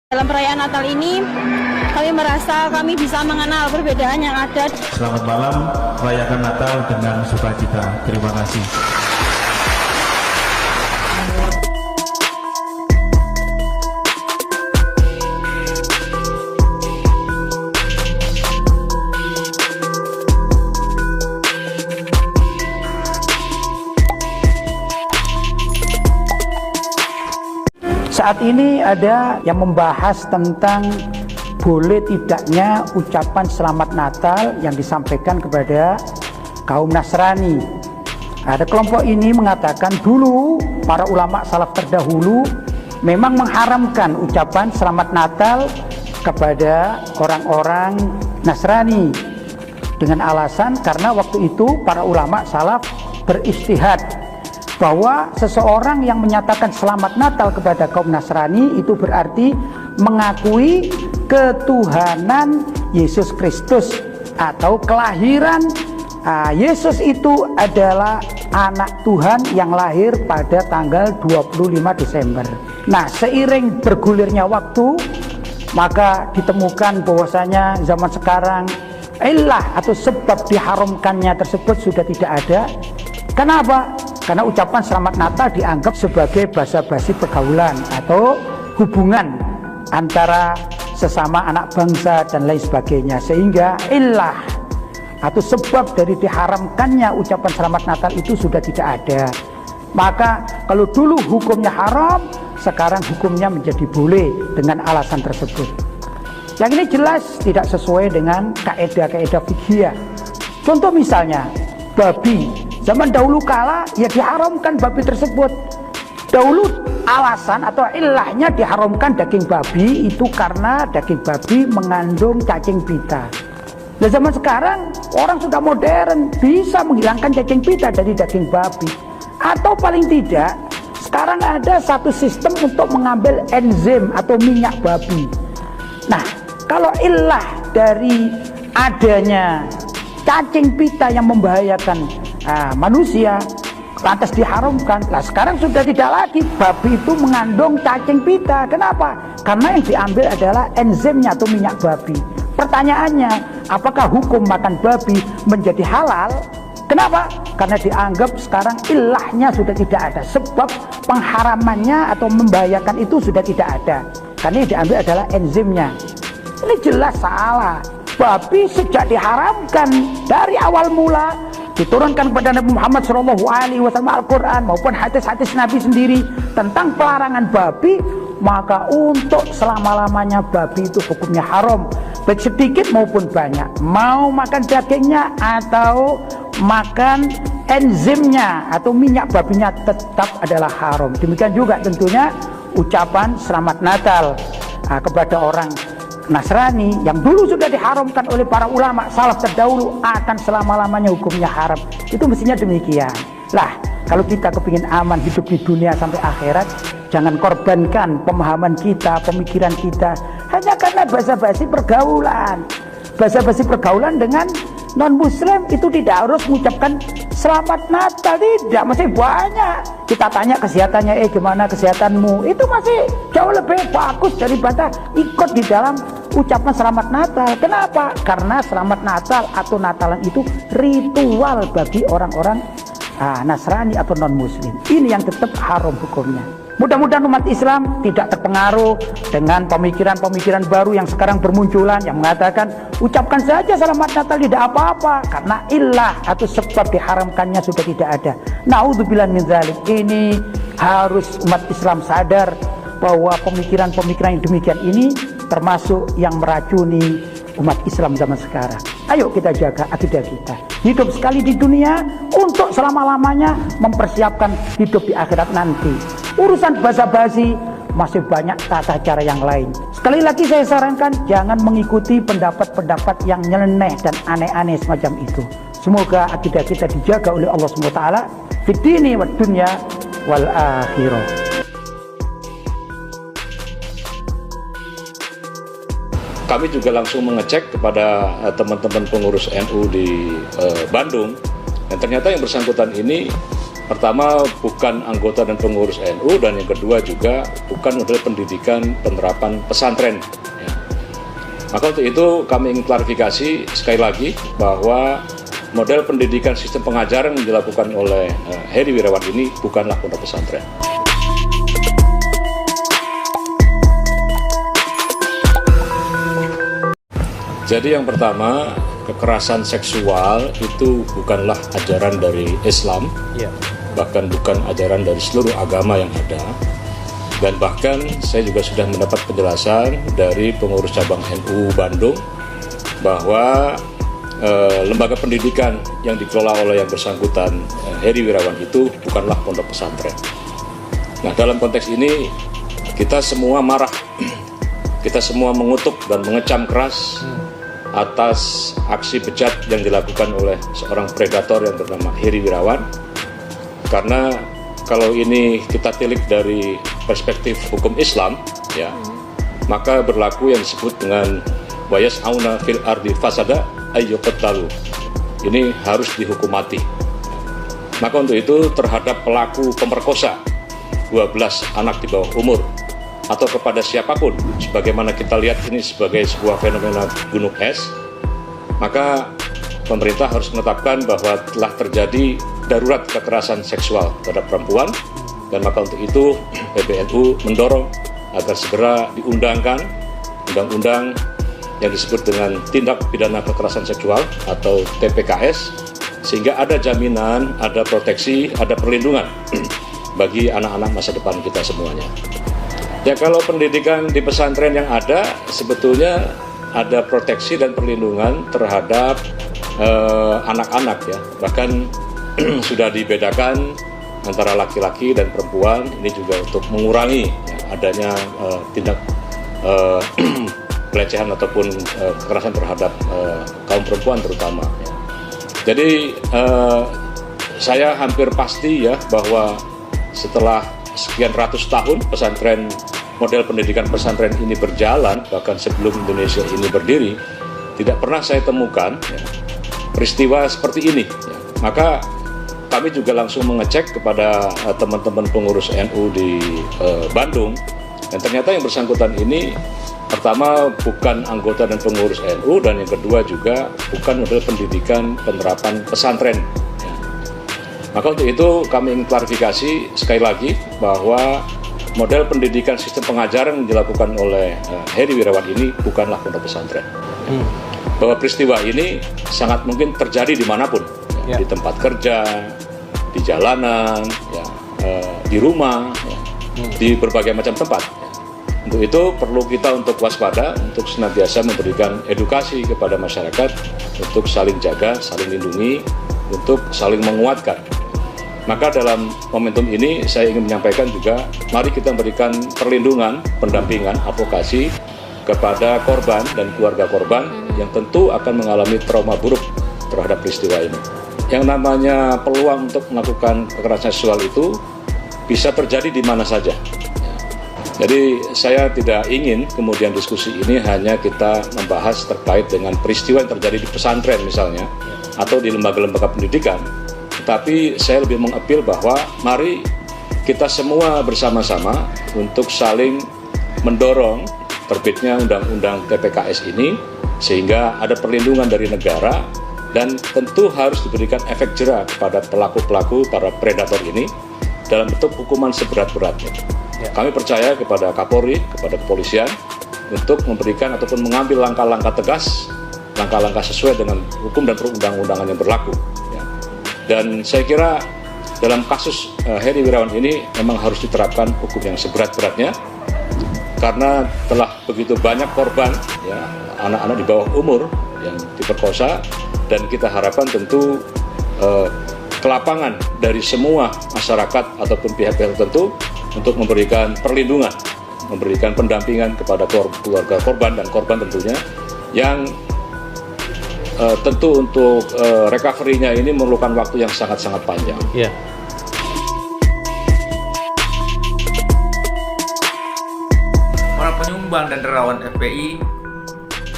Dalam perayaan Natal ini, kami merasa kami bisa mengenal perbedaan yang ada. Selamat malam, rayakan Natal dengan sukacita. Terima kasih. Saat ini ada yang membahas tentang boleh tidaknya ucapan selamat Natal yang disampaikan kepada kaum Nasrani. Ada kelompok ini mengatakan dulu para ulama salaf terdahulu memang mengharamkan ucapan selamat Natal kepada orang-orang Nasrani dengan alasan karena waktu itu para ulama salaf beristihad bahwa seseorang yang menyatakan selamat Natal kepada kaum Nasrani itu berarti mengakui ketuhanan Yesus Kristus atau kelahiran Yesus itu adalah anak Tuhan yang lahir pada tanggal 25 Desember. Nah, seiring bergulirnya waktu maka ditemukan bahwasanya zaman sekarang ilah atau sebab diharamkannya tersebut sudah tidak ada. Kenapa? Karena ucapan selamat Natal dianggap sebagai basa-basi pergaulan atau hubungan antara sesama anak bangsa dan lain sebagainya. Sehingga ilah atau sebab dari diharamkannya ucapan selamat Natal itu sudah tidak ada. Maka kalau dulu hukumnya haram, sekarang hukumnya menjadi boleh dengan alasan tersebut. Yang ini jelas tidak sesuai dengan kaidah-kaidah fikih. Contoh misalnya babi. Zaman dahulu kala ya diharamkan babi tersebut. Dahulu alasan atau ilahnya diharamkan daging babi itu karena daging babi mengandung cacing pita. Nah, zaman sekarang orang sudah modern, bisa menghilangkan cacing pita dari daging babi. Atau paling tidak sekarang ada satu sistem untuk mengambil enzim atau minyak babi. Nah, kalau ilah dari adanya cacing pita yang membahayakan manusia lantas diharamkan. Nah, sekarang sudah tidak lagi babi itu mengandung cacing pita. Kenapa? Karena yang diambil adalah enzimnya atau minyak babi. Pertanyaannya, apakah hukum makan babi menjadi halal? Kenapa? Karena dianggap sekarang ilahnya sudah tidak ada. Sebab pengharamannya atau membahayakan itu sudah tidak ada. Karena yang diambil adalah enzimnya. Ini jelas salah. Babi sejak diharamkan dari awal mula diturunkan kepada Nabi Muhammad SAW Al-Quran maupun hadis-hadis Nabi sendiri tentang pelarangan babi, maka untuk selama-lamanya babi itu hukumnya haram, baik sedikit maupun banyak. Mau makan dagingnya atau makan enzimnya atau minyak babinya tetap adalah haram. Demikian juga tentunya ucapan selamat Natal kepada orang Nasrani yang dulu sudah diharamkan oleh para ulama salaf terdahulu akan selama-lamanya hukumnya haram. Itu mestinya demikian. Lah, kalau kita kepingin aman hidup di dunia sampai akhirat, jangan korbankan pemahaman kita, pemikiran kita hanya karena basa-basi pergaulan. Basa-basi pergaulan dengan non-muslim itu tidak harus mengucapkan selamat Natal, tidak, masih banyak. Kita tanya kesehatannya, gimana kesehatanmu? Itu masih jauh lebih bagus daripada ikut di dalam ucapan selamat Natal. Kenapa? Karena selamat Natal atau Natalan itu ritual bagi orang-orang Nasrani atau non-muslim. Ini yang tetap haram hukumnya. Mudah-mudahan umat Islam tidak terpengaruh dengan pemikiran-pemikiran baru yang sekarang bermunculan yang mengatakan ucapkan saja selamat Natal tidak apa-apa karena ilah atau sebab diharamkannya sudah tidak ada. Naudzubillah min dzalik. Ini harus umat Islam sadar bahwa pemikiran-pemikiran yang demikian ini termasuk yang meracuni umat Islam zaman sekarang. Ayo kita jaga akidah kita. Hidup sekali di dunia untuk selama-lamanya mempersiapkan hidup di akhirat nanti. Urusan basa-basi masih banyak tata cara yang lain. Sekali lagi saya sarankan jangan mengikuti pendapat-pendapat yang nyeleneh dan aneh-aneh semacam itu. Semoga akidah kita dijaga oleh Allah SWT fid dini wad dunya wal akhirah. Kami juga langsung mengecek kepada teman-teman pengurus NU di Bandung, dan ternyata yang bersangkutan ini pertama bukan anggota dan pengurus NU, dan yang kedua juga bukan model pendidikan penerapan pesantren. Ya. Maka untuk itu kami ingin klarifikasi sekali lagi bahwa model pendidikan sistem pengajaran yang dilakukan oleh Heri Wirawan ini bukanlah pondok pesantren. Jadi yang pertama, kekerasan seksual itu bukanlah ajaran dari Islam, bahkan bukan ajaran dari seluruh agama yang ada. Dan bahkan saya juga sudah mendapat penjelasan dari pengurus cabang NU Bandung bahwa lembaga pendidikan yang dikelola oleh yang bersangkutan Heri Wirawan itu bukanlah pondok pesantren. Nah, dalam konteks ini kita semua marah, kita semua mengutuk dan mengecam keras atas aksi bejat yang dilakukan oleh seorang predator yang bernama Heri Wirawan. Karena kalau ini kita tilik dari perspektif hukum Islam, ya, maka berlaku yang disebut dengan wayas auna fil ardi fasada ayyuqtalu. Ini harus dihukum mati. Maka untuk itu terhadap pelaku pemerkosa 12 anak di bawah umur atau kepada siapapun, sebagaimana kita lihat ini sebagai sebuah fenomena gunung es, maka pemerintah harus menetapkan bahwa telah terjadi darurat kekerasan seksual terhadap perempuan, dan maka untuk itu PBNU mendorong agar segera diundangkan undang-undang yang disebut dengan tindak pidana kekerasan seksual atau TPKS, sehingga ada jaminan, ada proteksi, ada perlindungan bagi anak-anak masa depan kita semuanya. Ya, kalau pendidikan di pesantren yang ada sebetulnya ada proteksi dan perlindungan terhadap anak-anak, ya, bahkan sudah dibedakan antara laki-laki dan perempuan. Ini juga untuk mengurangi adanya tindak pelecehan ataupun kekerasan terhadap kaum perempuan terutama. Ya. Jadi saya hampir pasti ya bahwa setelah sekian ratus tahun pesantren, model pendidikan pesantren ini berjalan, bahkan sebelum Indonesia ini berdiri, tidak pernah saya temukan ya, peristiwa seperti ini. Ya. Maka kami juga langsung mengecek kepada teman-teman pengurus NU di Bandung, dan ternyata yang bersangkutan ini pertama bukan anggota dan pengurus NU, dan yang kedua juga bukan model pendidikan penerapan pesantren. Ya. Maka untuk itu kami ingin klarifikasi sekali lagi bahwa model pendidikan sistem pengajaran yang dilakukan oleh Heri Wirawan ini bukanlah pondok pesantren. Bahwa peristiwa ini sangat mungkin terjadi dimanapun, ya, di tempat kerja, di jalanan, ya, di rumah, ya, di berbagai macam tempat. Ya. Untuk itu perlu kita untuk waspada, untuk senantiasa memberikan edukasi kepada masyarakat untuk saling jaga, saling lindungi, untuk saling menguatkan. Maka dalam momentum ini saya ingin menyampaikan juga, mari kita memberikan perlindungan, pendampingan, advokasi kepada korban dan keluarga korban yang tentu akan mengalami trauma buruk terhadap peristiwa ini. Yang namanya peluang untuk melakukan kekerasan seksual itu bisa terjadi di mana saja. Jadi saya tidak ingin kemudian diskusi ini hanya kita membahas terkait dengan peristiwa yang terjadi di pesantren misalnya, atau di lembaga-lembaga pendidikan. Tapi saya lebih mengapil bahwa mari kita semua bersama-sama untuk saling mendorong terbitnya undang-undang TPKS ini, sehingga ada perlindungan dari negara, dan tentu harus diberikan efek jera kepada pelaku-pelaku para predator ini dalam bentuk hukuman seberat-beratnya. Ya. Kami percaya kepada Kapolri, kepada kepolisian untuk memberikan ataupun mengambil langkah-langkah tegas, langkah-langkah sesuai dengan hukum dan perundang-undangan yang berlaku. Dan saya kira dalam kasus Heri Wirawan ini memang harus diterapkan hukum yang seberat-beratnya, karena telah begitu banyak korban, ya, anak-anak di bawah umur yang diperkosa, dan kita harapkan tentu kelapangan dari semua masyarakat ataupun pihak-pihak tertentu untuk memberikan perlindungan, memberikan pendampingan kepada keluarga korban dan korban tentunya, yang tentu untuk recovery-nya ini memerlukan waktu yang sangat-sangat panjang. Yeah. Para penyumbang dan relawan FPI,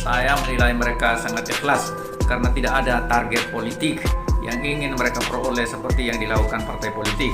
saya menilai mereka sangat ikhlas karena tidak ada target politik yang ingin mereka peroleh seperti yang dilakukan partai politik.